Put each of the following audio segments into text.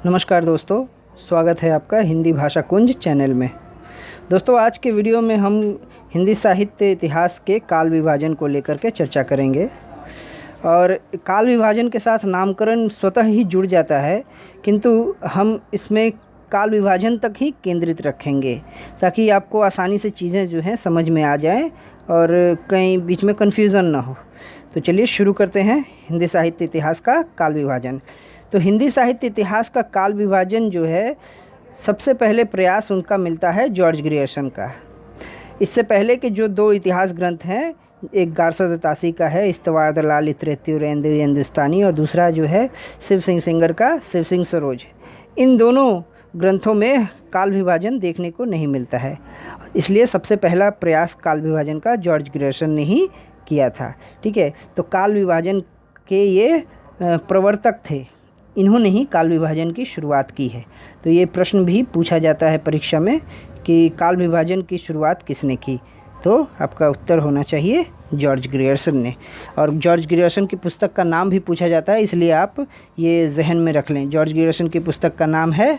नमस्कार दोस्तों, स्वागत है आपका हिंदी भाषा कुंज चैनल में। दोस्तों, आज के वीडियो में हम हिंदी साहित्य इतिहास के काल विभाजन को लेकर के चर्चा करेंगे। और काल विभाजन के साथ नामकरण स्वतः ही जुड़ जाता है, किंतु हम इसमें काल विभाजन तक ही केंद्रित रखेंगे ताकि आपको आसानी से चीज़ें जो हैं समझ में आ जाएं और कहीं बीच में कन्फ्यूज़न ना हो। तो चलिए शुरू करते हैं हिंदी साहित्य इतिहास का काल विभाजन। तो हिंदी साहित्य इतिहास का काल विभाजन जो है, सबसे पहले प्रयास उनका मिलता है जॉर्ज ग्रियर्सन का। इससे पहले के जो दो इतिहास ग्रंथ हैं, एक गारसद तासी का है इस्तवार दलाल लिटरेचर हिंदुस्तानी, और दूसरा जो है शिव सिंह सेंगर का शिव सिंह सरोज। इन दोनों ग्रंथों में काल विभाजन देखने को नहीं मिलता है, इसलिए सबसे पहला प्रयास काल विभाजन का जॉर्ज ग्रियर्सन ने ही किया था। ठीक है, तो काल विभाजन के ये प्रवर्तक थे, इन्होंने ही काल विभाजन की शुरुआत की है। तो ये प्रश्न भी पूछा जाता है परीक्षा में कि काल विभाजन की शुरुआत किसने की, तो आपका उत्तर होना चाहिए जॉर्ज ग्रियर्सन ने। और जॉर्ज ग्रियर्सन की पुस्तक का नाम भी पूछा जाता है, इसलिए आप ये जहन में रख लें। जॉर्ज ग्रियर्सन की पुस्तक का नाम है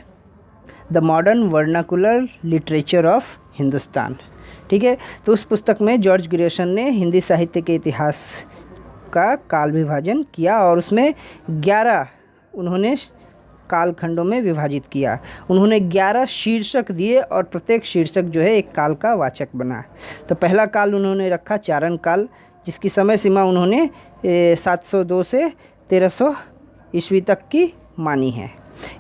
the modern vernacular literature of Hindustan. ठीक है, तो उस पुस्तक में जॉर्ज ग्रियर्सन ने हिंदी साहित्य के इतिहास का काल विभाजन किया और उसमें 11 उन्होंने कालखंडों में विभाजित किया। उन्होंने 11 शीर्षक दिए और प्रत्येक शीर्षक जो है एक काल का वाचक बना। तो पहला काल उन्होंने रखा चारण काल, जिसकी समय सीमा उन्होंने 702 से 1300 ईस्वी तक की मानी है।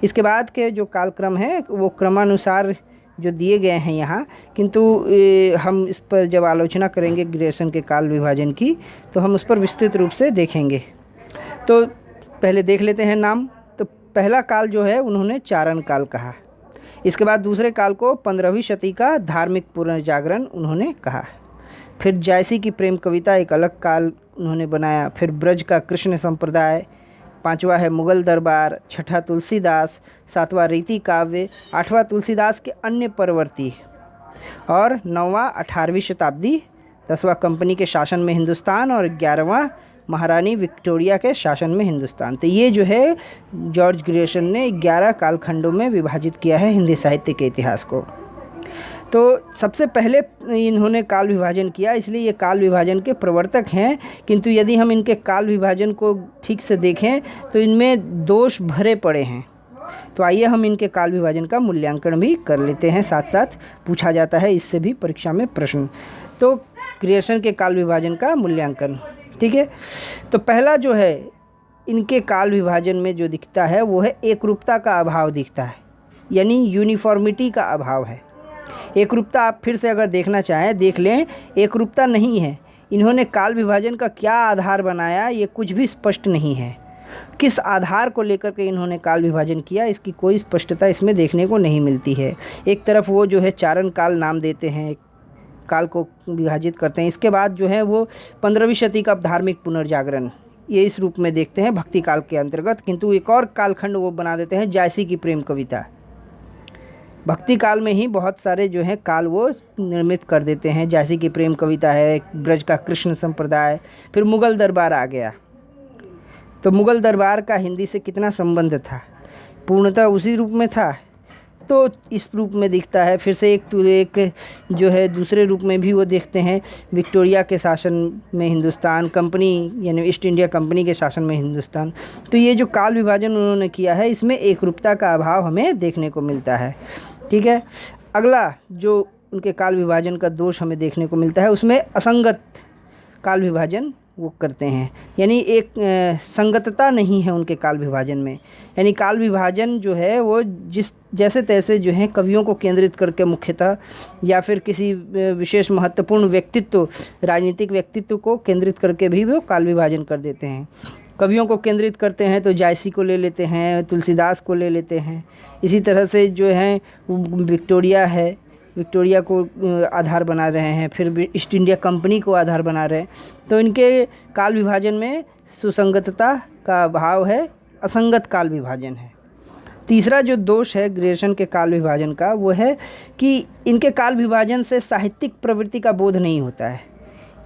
इसके बाद के जो कालक्रम है वो क्रमानुसार जो दिए गए हैं यहाँ, किंतु हम इस पर जब आलोचना करेंगे ग्रियर्सन के काल विभाजन की, तो हम उस पर विस्तृत रूप से देखेंगे। तो पहले देख लेते हैं नाम। तो पहला काल जो है उन्होंने चारण काल कहा। इसके बाद दूसरे काल को 15वीं शती का धार्मिक पुनर्जागरण उन्होंने कहा। फिर जायसी की प्रेम कविता एक अलग काल उन्होंने बनाया। फिर ब्रज का कृष्ण संप्रदाय, 5वां है मुगल दरबार, 6ठा तुलसीदास, 7वां रीति काव्य, 8वां तुलसीदास के अन्य परवर्ती, और 9वां 18वीं शताब्दी, 10वां कंपनी के शासन में हिंदुस्तान, और 11वां महारानी विक्टोरिया के शासन में हिंदुस्तान। तो ये जो है जॉर्ज ग्रियर्सन ने 11 कालखंडों में विभाजित किया है हिंदी साहित्य के इतिहास को। तो सबसे पहले इन्होंने काल विभाजन किया, इसलिए ये काल विभाजन के प्रवर्तक हैं। किंतु यदि हम इनके काल विभाजन को ठीक से देखें तो इनमें दोष भरे पड़े हैं। तो आइए हम इनके काल विभाजन का मूल्यांकन भी कर लेते हैं, साथ साथ पूछा जाता है इससे भी परीक्षा में प्रश्न। तो ग्रियर्सन के काल विभाजन का मूल्यांकन, ठीक है। तो पहला जो है इनके काल विभाजन में जो दिखता है वो है एकरूपता का अभाव दिखता है, यानी यूनिफॉर्मिटी का अभाव है। एकरूपता आप फिर से अगर देखना चाहें देख लें, एकरूपता नहीं है। इन्होंने काल विभाजन का क्या आधार बनाया ये कुछ भी स्पष्ट नहीं है। किस आधार को लेकर के इन्होंने काल विभाजन किया, इसकी कोई स्पष्टता इसमें देखने को नहीं मिलती है। एक तरफ वो जो है चारण काल नाम देते हैं, काल को विभाजित करते हैं। इसके बाद जो है वो 15वीं शती का धार्मिक पुनर्जागरण, ये इस रूप में देखते हैं भक्ति काल के अंतर्गत। किंतु एक और कालखंड वो बना देते हैं जायसी की प्रेम कविता। भक्ति काल में ही बहुत सारे जो है काल वो निर्मित कर देते हैं। जायसी की प्रेम कविता है, ब्रज का कृष्ण संप्रदाय, फिर मुगल दरबार आ गया। तो मुगल दरबार का हिंदी से कितना संबंध था, पूर्णतः उसी रूप में था, तो इस रूप में दिखता है। फिर से एक जो है दूसरे रूप में भी वो देखते हैं, विक्टोरिया के शासन में हिंदुस्तान, कंपनी यानी ईस्ट इंडिया कंपनी के शासन में हिंदुस्तान। तो ये जो काल विभाजन उन्होंने किया है इसमें एकरूपता का अभाव हमें देखने को मिलता है। ठीक है, अगला जो उनके काल विभाजन का दोष हमें देखने को मिलता है उसमें असंगत काल विभाजन वो करते हैं, यानी एक संगतता नहीं है उनके काल विभाजन में। यानी काल विभाजन जो है वो जैसे तैसे जो है कवियों को केंद्रित करके मुख्यतः, या फिर किसी विशेष महत्वपूर्ण व्यक्तित्व, राजनीतिक व्यक्तित्व को केंद्रित करके भी वो काल विभाजन कर देते हैं। कवियों को केंद्रित करते हैं तो जायसी को ले लेते हैं, तुलसीदास को ले लेते हैं। इसी तरह से जो है विक्टोरिया है, विक्टोरिया को आधार बना रहे हैं, फिर ईस्ट इंडिया कंपनी को आधार बना रहे हैं। तो इनके काल विभाजन में सुसंगतता का अभाव है, असंगत काल विभाजन है। तीसरा जो दोष है ग्रियर्सन के काल विभाजन का वो है कि इनके काल विभाजन से साहित्यिक प्रवृत्ति का बोध नहीं होता है।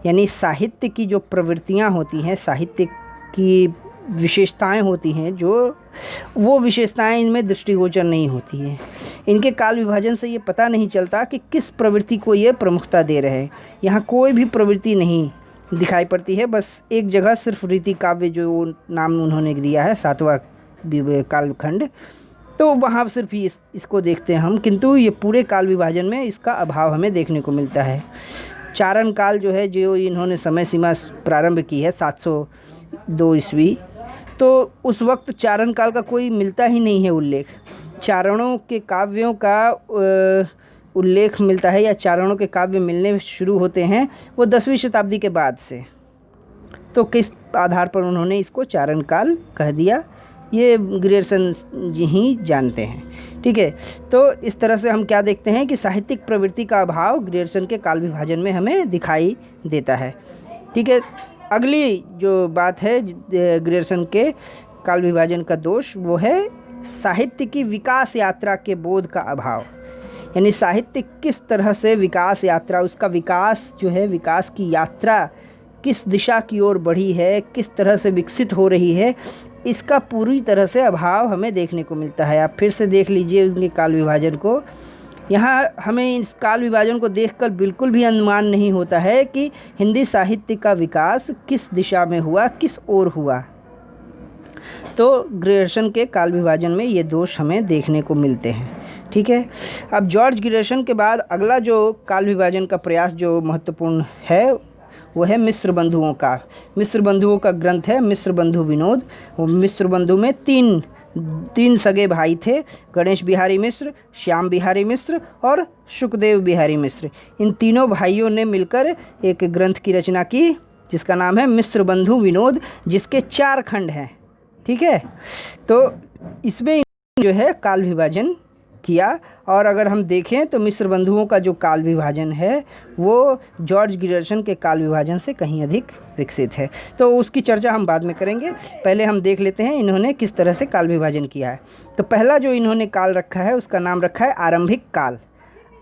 यानी साहित्य की जो प्रवृत्तियाँ होती हैं, साहित्य की विशेषताएं होती हैं जो वो विशेषताएं इनमें दृष्टिगोचर नहीं होती हैं। इनके काल विभाजन से ये पता नहीं चलता कि किस प्रवृत्ति को ये प्रमुखता दे रहे हैं। यहाँ कोई भी प्रवृत्ति नहीं दिखाई पड़ती है, बस एक जगह सिर्फ रीति काव्य जो नाम उन्होंने दिया है 7वां कालखंड, तो वहाँ सिर्फ इसको देखते हैं हम, किंतु ये पूरे काल विभाजन में इसका अभाव हमें देखने को मिलता है। चारण काल जो है, जो इन्होंने समय सीमा प्रारंभ की है 702 ईस्वी, तो उस वक्त चारण काल का कोई मिलता ही नहीं है उल्लेख। चारणों के काव्यों का उल्लेख मिलता है या चारणों के काव्य मिलने शुरू होते हैं वो 10वीं शताब्दी के बाद से। तो किस आधार पर उन्होंने इसको चारण काल कह दिया, ये ग्रियर्सन जी ही जानते हैं। ठीक है, तो इस तरह से हम क्या देखते हैं कि साहित्यिक प्रवृत्ति का अभाव ग्रियर्सन के काल विभाजन में हमें दिखाई देता है। ठीक है, अगली जो बात है ग्रियर्सन के काल विभाजन का दोष, वो है साहित्य की विकास यात्रा के बोध का अभाव। यानी साहित्य किस तरह से विकास यात्रा, उसका विकास जो है, विकास की यात्रा किस दिशा की ओर बढ़ी है, किस तरह से विकसित हो रही है, इसका पूरी तरह से अभाव हमें देखने को मिलता है। आप फिर से देख लीजिए उनके काल विभाजन को। यहाँ हमें इस काल विभाजन को देखकर बिल्कुल भी अनुमान नहीं होता है कि हिंदी साहित्य का विकास किस दिशा में हुआ, किस ओर हुआ। तो ग्रियर्सन के काल विभाजन में ये दोष हमें देखने को मिलते हैं। ठीक है, अब जॉर्ज ग्रियर्सन के बाद अगला जो काल विभाजन का प्रयास जो महत्वपूर्ण है वो है मिस्र बंधुओं का। मिस्र बंधुओं का ग्रंथ है मिस्र बंधु विनोद। वो मिस्र बंधु में तीन सगे भाई थे, गणेश बिहारी मिश्र, श्याम बिहारी मिश्र और शुकदेव बिहारी मिश्र। इन तीनों भाइयों ने मिलकर एक ग्रंथ की रचना की जिसका नाम है मिस्र बंधु विनोद, जिसके 4 खंड हैं। ठीक है, तो इसमें जो है काल विभाजन किया। और अगर हम देखें तो मिस्र बंधुओं का जो काल विभाजन है वो जॉर्ज ग्रियर्सन के काल विभाजन से कहीं अधिक विकसित है, तो उसकी चर्चा हम बाद में करेंगे। पहले हम देख लेते हैं इन्होंने किस तरह से काल विभाजन किया है। तो पहला जो इन्होंने काल रखा है उसका नाम रखा है आरंभिक काल।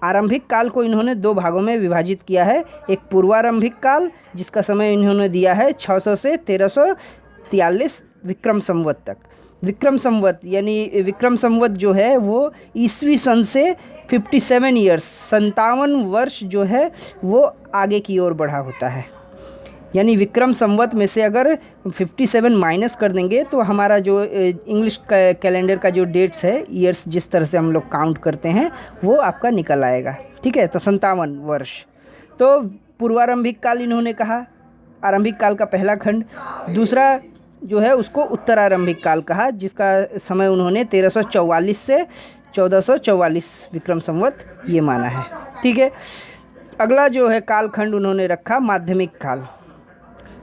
आरंभिक काल को इन्होंने 2 भागों में विभाजित किया है। एक पूर्वारंभिक काल जिसका समय इन्होंने दिया है 600 से 1343 विक्रम संवत तक। विक्रम संवत यानी विक्रम संवत जो है वो ईस्वी सन से 57 ईयर्स 57 वर्ष जो है वो आगे की ओर बढ़ा होता है। यानी विक्रम संवत में से अगर 57 माइनस कर देंगे तो हमारा जो इंग्लिश कैलेंडर का जो डेट्स है, ईयर्स जिस तरह से हम लोग काउंट करते हैं, वो आपका निकल आएगा। ठीक है, तो 57 वर्ष। तो पूर्वारंभिक काल इन्होंने कहा, आरंभिक काल का पहला खंड। दूसरा जो है उसको उत्तरारंभिक काल कहा, जिसका समय उन्होंने 1344 से 1444 विक्रम संवत ये माना है। ठीक है, अगला जो है कालखंड उन्होंने रखा माध्यमिक काल।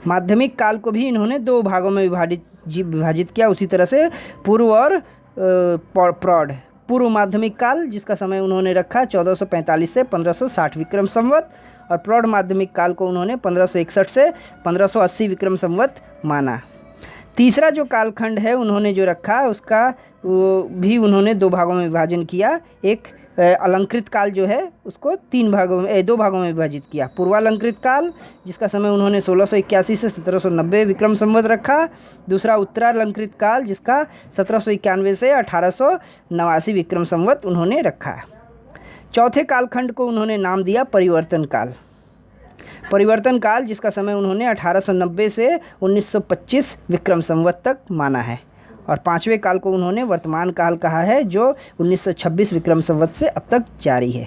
माध्यमिक काल को भी इन्होंने 2 भागों में विभाजित किया, उसी तरह से पूर्व और प्रौढ़। पूर्व माध्यमिक काल जिसका समय उन्होंने रखा 1445 से 1560 विक्रम संवत, और प्रौढ़ माध्यमिक काल को उन्होंने 1561 से 1580 विक्रम संवत माना। तीसरा जो कालखंड है उन्होंने जो रखा उसका भी उन्होंने 2 भागों में विभाजन किया। एक अलंकृत काल जो है उसको 2 भागों में विभाजित किया। पूर्वालंकृत काल जिसका समय उन्होंने 1681 से 1790 विक्रम संवत रखा। दूसरा उत्तरालंकृत काल जिसका 1791 से 1889 विक्रम संवत उन्होंने रखा। चौथे कालखंड को उन्होंने नाम दिया परिवर्तन काल। परिवर्तन काल जिसका समय उन्होंने 1890 से 1925 विक्रम संवत तक माना है। और 5वें काल को उन्होंने वर्तमान काल कहा है, जो 1926 विक्रम संवत से अब तक जारी है।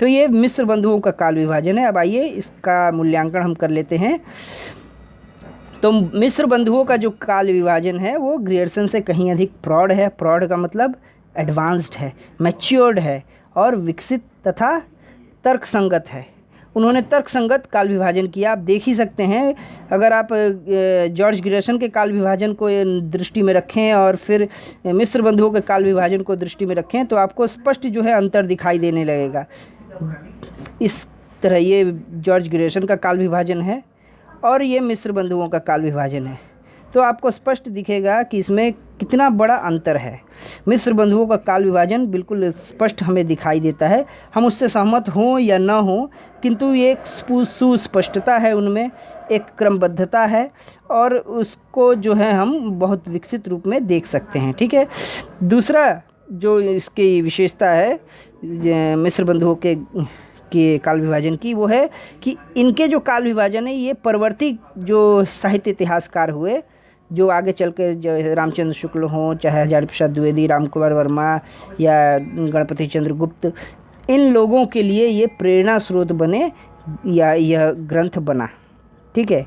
तो ये मिस्र बंधुओं का काल विभाजन है। अब आइए इसका मूल्यांकन हम कर लेते हैं। तो मिस्र बंधुओं का जो काल विभाजन है वो ग्रियर्सन से कहीं अधिक प्रौढ़ है। प्रौढ़ का मतलब एडवांस्ड है, मैच्योर्ड है और विकसित तथा तर्कसंगत है। उन्होंने तर्कसंगत काल विभाजन किया। आप देख ही सकते हैं, अगर आप जॉर्ज ग्रियर्सन के काल विभाजन को दृष्टि में रखें और फिर मिस्र बंधुओं के काल विभाजन को दृष्टि में रखें तो आपको स्पष्ट जो है अंतर दिखाई देने लगेगा। इस तरह ये जॉर्ज ग्रियर्सन का काल विभाजन है और ये मिस्र बंधुओं का काल विभाजन है। तो आपको स्पष्ट दिखेगा कि इसमें कितना बड़ा अंतर है। मिस्र बंधुओं का काल विभाजन बिल्कुल स्पष्ट हमें दिखाई देता है, हम उससे सहमत हों या न हों, किंतु ये एक सुस्पष्टता है उनमें, एक क्रमबद्धता है और उसको जो है हम बहुत विकसित रूप में देख सकते हैं। ठीक है, दूसरा जो इसकी विशेषता है मिस्र बंधुओं के काल विभाजन की, वो है कि इनके जो काल विभाजन है ये परवर्ती जो साहित्य इतिहासकार हुए, जो आगे चल कर जो रामचंद्र शुक्ल हों, चाहे हजारी प्रसाद द्विवेदी, राम कुमार वर्मा या गणपति चंद्र गुप्त, इन लोगों के लिए ये प्रेरणा स्रोत बने या यह ग्रंथ बना। ठीक है,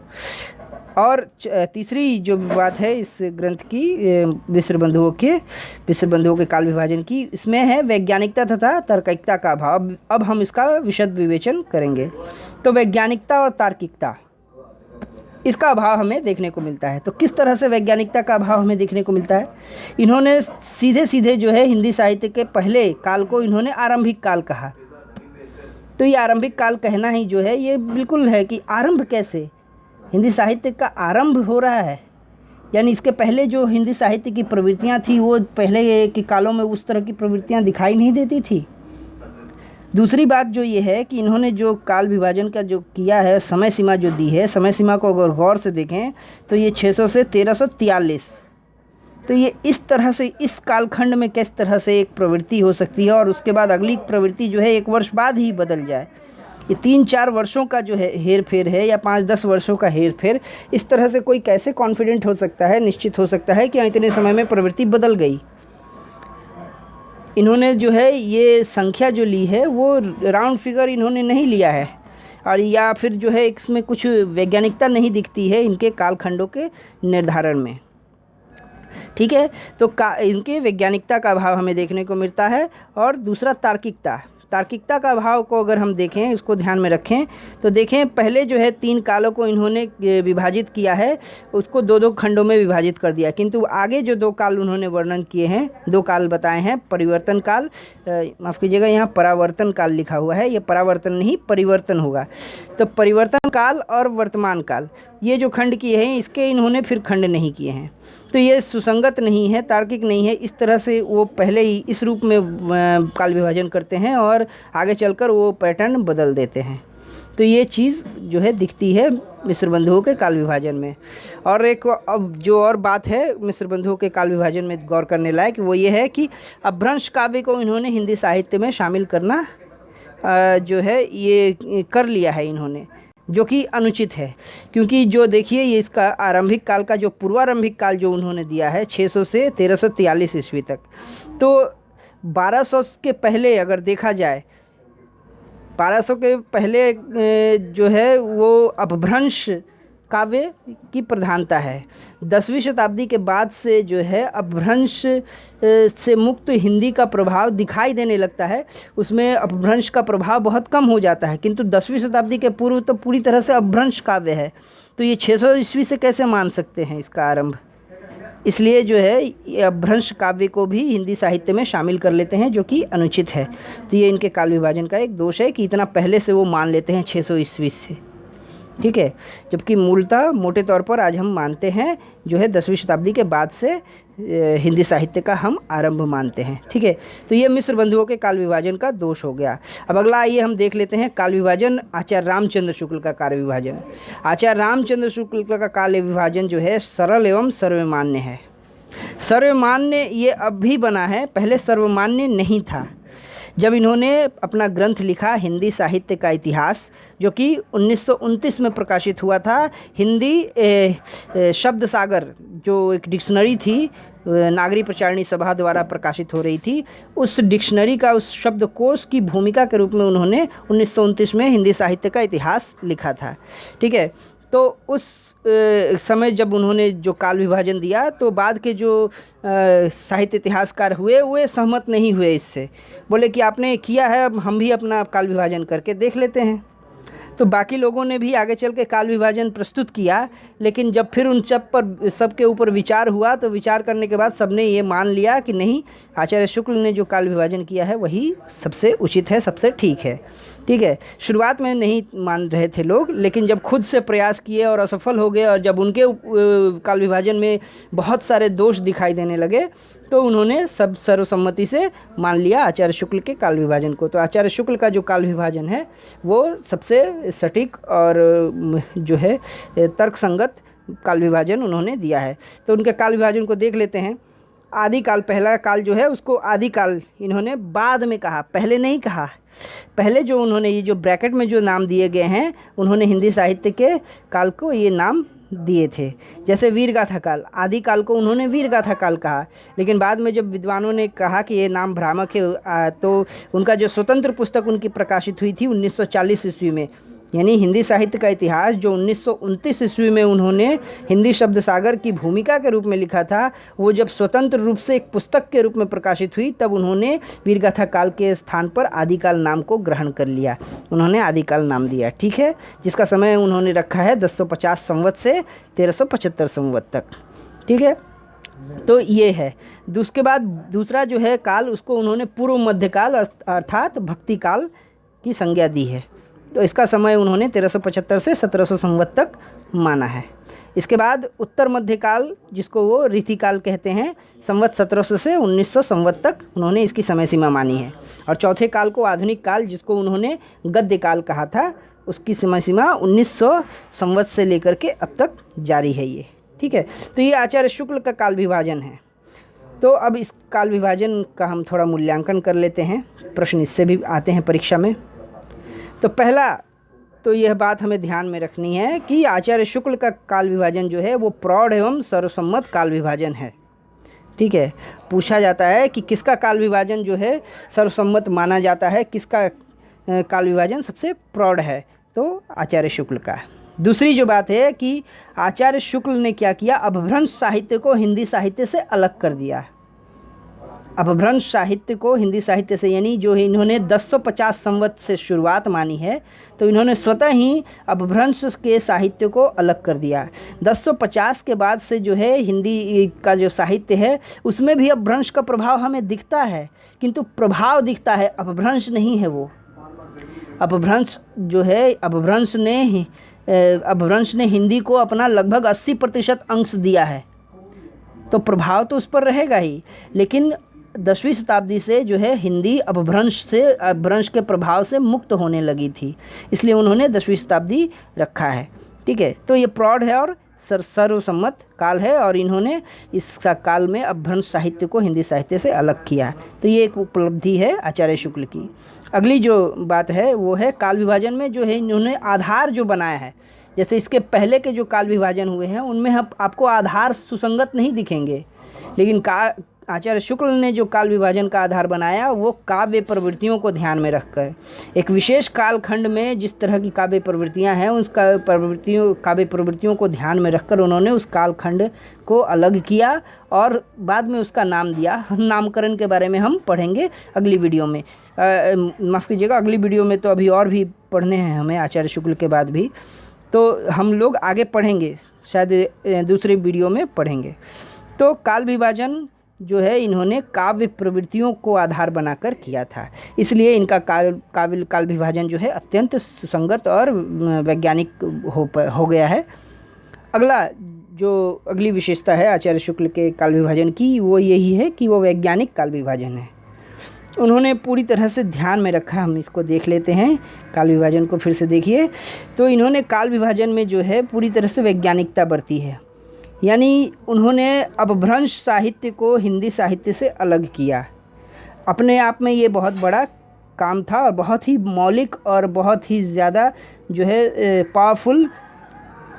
और तीसरी जो बात है इस ग्रंथ की मिस्र बंधुओं के काल विभाजन की, इसमें है वैज्ञानिकता तथा तार्किकता का अभाव। अब हम इसका विशद विवेचन करेंगे। तो वैज्ञानिकता और तार्किकता, इसका अभाव हमें देखने को मिलता है। तो किस तरह से वैज्ञानिकता का अभाव हमें देखने को मिलता है? इन्होंने सीधे सीधे जो है हिंदी साहित्य के पहले काल को इन्होंने आरंभिक काल कहा। तो ये आरंभिक काल कहना ही जो है ये बिल्कुल है कि आरंभ कैसे, हिंदी साहित्य का आरंभ हो रहा है, यानी इसके पहले जो हिंदी साहित्य की प्रवृत्तियाँ थी वो पहले के कालों में उस तरह की प्रवृत्तियाँ दिखाई नहीं देती थी। दूसरी बात जो ये है कि इन्होंने जो काल विभाजन का जो किया है, समय सीमा जो दी है, समय सीमा को अगर गौर से देखें तो ये 600 से 1343, तो ये इस तरह से इस कालखंड में किस तरह से एक प्रवृत्ति हो सकती है और उसके बाद अगली प्रवृत्ति जो है 1 वर्ष बाद ही बदल जाए। ये 3-4 वर्षों का जो है हेर फेर है या 5-10 वर्षों का हेर फेर, इस तरह से कोई कैसे कॉन्फिडेंट हो सकता है, निश्चित हो सकता है कि इतने समय में प्रवृत्ति बदल गई। इन्होंने जो है ये संख्या जो ली है वो राउंड फिगर इन्होंने नहीं लिया है, और या फिर जो है इसमें कुछ वैज्ञानिकता नहीं दिखती है इनके कालखंडों के निर्धारण में। ठीक है, तो इनके वैज्ञानिकता का अभाव हमें देखने को मिलता है। और दूसरा तार्किकता का अभाव को अगर हम देखें, इसको ध्यान में रखें तो देखें, पहले जो है 3 कालों को इन्होंने विभाजित किया है, उसको 2-2 खंडों में विभाजित कर दिया, किंतु आगे जो 2 काल उन्होंने वर्णन किए हैं, 2 काल बताए हैं, परिवर्तन काल, माफ़ कीजिएगा यहाँ परावर्तन काल लिखा हुआ है, ये परावर्तन नहीं परिवर्तन होगा। तो परिवर्तन काल और वर्तमान काल, ये जो खंड किए हैं इसके इन्होंने फिर खंड नहीं किए हैं, तो ये सुसंगत नहीं है, तार्किक नहीं है। इस तरह से वो पहले ही इस रूप में काल विभाजन करते हैं और आगे चलकर वो पैटर्न बदल देते हैं। तो ये चीज़ जो है दिखती है मिस्र बंधुओं के काल विभाजन में। और एक अब जो और बात है मिस्र बंधुओं के काल विभाजन में गौर करने लायक, वो ये है कि अपभ्रंश काव्य को इन्होंने हिंदी साहित्य में शामिल करना जो है ये कर लिया है इन्होंने, जो कि अनुचित है। क्योंकि जो देखिए ये इसका आरंभिक काल का जो पूर्वारंभिक काल जो उन्होंने दिया है 600 से 1343 ईस्वी तक, तो 1200 के पहले अगर देखा जाए, 1200 के पहले जो है वो अपभ्रंश काव्य की प्रधानता है। 10वीं शताब्दी के बाद से जो है अपभ्रंश से मुक्त हिंदी का प्रभाव दिखाई देने लगता है, उसमें अपभ्रंश का प्रभाव बहुत कम हो जाता है, किंतु 10वीं शताब्दी के पूर्व तो पूरी तरह से अपभ्रंश काव्य है। तो ये 600 ईस्वी से कैसे मान सकते हैं इसका आरंभ? इसलिए जो है ये अपभ्रंश काव्य को भी हिंदी साहित्य में शामिल कर लेते हैं, जो कि अनुचित है। तो ये इनके काल विभाजन का एक दोष है कि इतना पहले से वो मान लेते हैं 600 ईस्वी से। ठीक है, जबकि मूलतः मोटे तौर पर आज हम मानते हैं जो है 10वीं शताब्दी के बाद से हिंदी साहित्य का हम आरंभ मानते हैं। ठीक है, तो ये मिस्र बंधुओं के काल विभाजन का दोष हो गया। अब अगला आइए हम देख लेते हैं काल विभाजन आचार्य रामचंद्र शुक्ल का काल विभाजन। आचार्य रामचंद्र शुक्ल का काल विभाजन जो है सरल एवं सर्वमान्य है। सर्वमान्य ये अब भी बना है, पहले सर्वमान्य नहीं था। जब इन्होंने अपना ग्रंथ लिखा हिंदी साहित्य का इतिहास, जो कि 1929 में प्रकाशित हुआ था, हिंदी शब्द सागर जो एक डिक्शनरी थी, नागरी प्रचारणी सभा द्वारा प्रकाशित हो रही थी, उस डिक्शनरी का, उस शब्दकोश की भूमिका के रूप में उन्होंने 1929 में हिंदी साहित्य का इतिहास लिखा था। ठीक है, तो उस समय जब उन्होंने जो काल विभाजन दिया, तो बाद के जो साहित्य इतिहासकार हुए वे सहमत नहीं हुए इससे, बोले कि आपने किया है, अब हम भी अपना काल विभाजन करके देख लेते हैं। तो बाकी लोगों ने भी आगे चल के काल विभाजन प्रस्तुत किया, लेकिन जब फिर उन सबके ऊपर विचार हुआ तो विचार करने के बाद सबने ये मान लिया कि नहीं, आचार्य शुक्ल ने जो काल विभाजन किया है वही सबसे उचित है, सबसे ठीक है। ठीक है, शुरुआत में नहीं मान रहे थे लोग, लेकिन जब खुद से प्रयास किए और असफल हो गए और जब उनके काल विभाजन में बहुत सारे दोष दिखाई देने लगे तो उन्होंने सब सर्वसम्मति से मान लिया आचार्य शुक्ल के काल विभाजन को। तो आचार्य शुक्ल का जो काल विभाजन है वो सबसे सटीक और जो है तर्कसंगत काल विभाजन उन्होंने दिया है। तो उनके काल विभाजन को देख लेते हैं। आदि काल, पहला काल जो है उसको आदि काल इन्होंने बाद में कहा, पहले नहीं कहा। पहले जो उन्होंने ये जो ब्रैकेट में जो नाम दिए गए हैं उन्होंने हिंदी साहित्य के काल को ये नाम दिए थे। जैसे वीरगाथा काल, आदि काल को उन्होंने वीरगाथा काल कहा, लेकिन बाद में जब विद्वानों ने कहा कि ये नाम भ्रामक है तो उनका जो स्वतंत्र पुस्तक उनकी प्रकाशित हुई थी 1940 ईस्वी में, यानी हिंदी साहित्य का इतिहास जो 1929 ईस्वी में उन्होंने हिंदी शब्द सागर की भूमिका के रूप में लिखा था, वो जब स्वतंत्र रूप से एक पुस्तक के रूप में प्रकाशित हुई तब उन्होंने वीरगाथा काल के स्थान पर आदिकाल नाम को ग्रहण कर लिया, उन्होंने आदिकाल नाम दिया। ठीक है, जिसका समय उन्होंने रखा है 1050 संवत से 1375 संवत तक। ठीक है, तो ये है। उसके बाद दूसरा जो है काल उसको उन्होंने पूर्व मध्यकाल अर्थात भक्ति काल की संज्ञा दी है। तो इसका समय उन्होंने 1375 से 1700 संवत तक माना है। इसके बाद उत्तर मध्यकाल जिसको वो रीतिकाल कहते हैं, संवत 1700 से 1900 संवत तक उन्होंने इसकी समय सीमा मानी है। और चौथे काल को आधुनिक काल जिसको उन्होंने गद्य काल कहा था, उसकी समय सीमा 1900 संवत से लेकर के अब तक जारी है ये। ठीक है, तो ये आचार्य शुक्ल का काल विभाजन है। तो अब इस काल विभाजन का हम थोड़ा मूल्यांकन कर लेते हैं, प्रश्न इससे भी आते हैं परीक्षा में। तो पहला तो यह बात हमें ध्यान में रखनी है कि आचार्य शुक्ल का काल विभाजन जो है वो प्रौढ़ एवं सर्वसम्मत काल विभाजन है। ठीक है, पूछा जाता है कि किसका काल विभाजन जो है सर्वसम्मत माना जाता है, किसका काल विभाजन सबसे प्रौढ़ है, तो आचार्य शुक्ल का। दूसरी जो बात है कि आचार्य शुक्ल ने क्या किया, अपभ्रंश साहित्य को हिंदी साहित्य से अलग कर दिया। अपभ्रंश साहित्य को हिंदी साहित्य से, यानी जो इन्होंने 1050 संवत से शुरुआत मानी है, तो इन्होंने स्वतः ही अपभ्रंश के साहित्य को अलग कर दिया। 1050 के बाद से जो है हिंदी का जो साहित्य है उसमें भी अपभ्रंश का प्रभाव हमें दिखता है, किंतु प्रभाव दिखता है, अपभ्रंश नहीं है वो। अपभ्रंश जो है, अपभ्रंश ने हिंदी को अपना लगभग 80% अंश दिया है, तो प्रभाव तो उस पर रहेगा ही। लेकिन 10वीं शताब्दी से जो है हिंदी अपभ्रंश के प्रभाव से मुक्त होने लगी थी, इसलिए उन्होंने 10वीं शताब्दी रखा है। ठीक है, तो ये प्रौढ़ है और सर्वसम्मत काल है, और इन्होंने इस काल में अपभ्रंश साहित्य को हिंदी साहित्य से अलग किया। तो ये एक उपलब्धि है आचार्य शुक्ल की। अगली जो बात है वो है काल विभाजन में जो है इन्होंने आधार जो बनाया है। जैसे इसके पहले के जो काल विभाजन हुए हैं उनमें आपको आधार सुसंगत नहीं दिखेंगे, लेकिन आचार्य शुक्ल ने जो काल विभाजन का आधार बनाया वो काव्य प्रवृत्तियों को ध्यान में रखकर, एक विशेष कालखंड में जिस तरह की काव्य प्रवृत्तियां हैं उस काव्य प्रवृत्तियों को ध्यान में रखकर उन्होंने उस कालखंड को अलग किया और बाद में उसका नाम दिया। नामकरण के बारे में हम पढ़ेंगे अगली वीडियो में, माफ़ कीजिएगा अगली वीडियो में, तो अभी और भी पढ़ने हैं हमें आचार्य शुक्ल के बाद भी, तो हम लोग आगे पढ़ेंगे, शायद दूसरी वीडियो में पढ़ेंगे। तो काल विभाजन जो है इन्होंने काव्य प्रवृत्तियों को आधार बनाकर किया था, इसलिए इनका काल विभाजन जो है अत्यंत सुसंगत और वैज्ञानिक हो गया है। अगली विशेषता है आचार्य शुक्ल के काल विभाजन की, वो यही है कि वो वैज्ञानिक काल विभाजन है। उन्होंने पूरी तरह से ध्यान में रखा, हम इसको देख लेते हैं, काल विभाजन को फिर से देखिए। तो इन्होंने काल विभाजन में जो है पूरी तरह से वैज्ञानिकता बरती है, यानी उन्होंने अपभ्रंश साहित्य को हिंदी साहित्य से अलग किया। अपने आप में ये बहुत बड़ा काम था और बहुत ही मौलिक और बहुत ही ज़्यादा जो है पावरफुल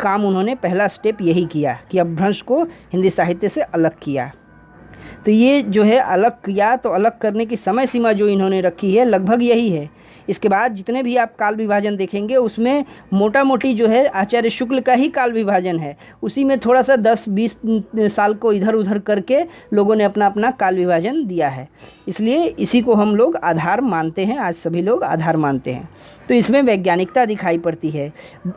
काम उन्होंने, पहला स्टेप यही किया कि अपभ्रंश को हिंदी साहित्य से अलग किया। तो ये जो है अलग किया, तो अलग करने की समय सीमा जो इन्होंने रखी है लगभग यही है, इसके बाद जितने भी आप काल विभाजन देखेंगे उसमें मोटा मोटी जो है आचार्य शुक्ल का ही काल विभाजन है। उसी में थोड़ा सा 10-20 साल को इधर उधर करके लोगों ने अपना अपना काल विभाजन दिया है, इसलिए इसी को हम लोग आधार मानते हैं। आज सभी लोग आधार मानते हैं, तो इसमें वैज्ञानिकता दिखाई पड़ती है।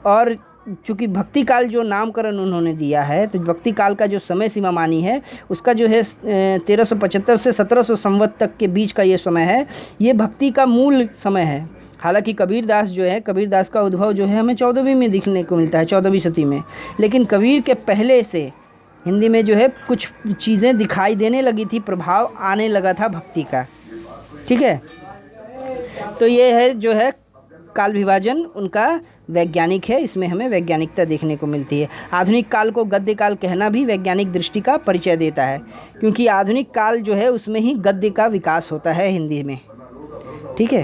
और चूँकि भक्ति काल जो नामकरण उन्होंने दिया है, तो भक्ति काल का जो समय सीमा मानी है उसका जो है 1375 से 1700 संवत तक के बीच का ये समय है, ये भक्ति का मूल समय है। हालांकि कबीरदास जो है, कबीरदास का उद्भव जो है हमें 14वीं में दिखने को मिलता है, 14वीं शती में। लेकिन कबीर के पहले से हिंदी में जो है कुछ चीज़ें दिखाई देने लगी थी, प्रभाव आने लगा था भक्ति का। ठीक है, तो ये है जो है काल विभाजन उनका वैज्ञानिक है, इसमें हमें वैज्ञानिकता देखने को मिलती है। आधुनिक काल को गद्य काल कहना भी वैज्ञानिक दृष्टि का परिचय देता है, क्योंकि आधुनिक काल जो है उसमें ही गद्य का विकास होता है हिंदी में। ठीक है,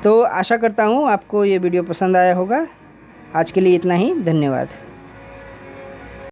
तो आशा करता हूँ आपको ये वीडियो पसंद आया होगा। आज के लिए इतना ही, धन्यवाद।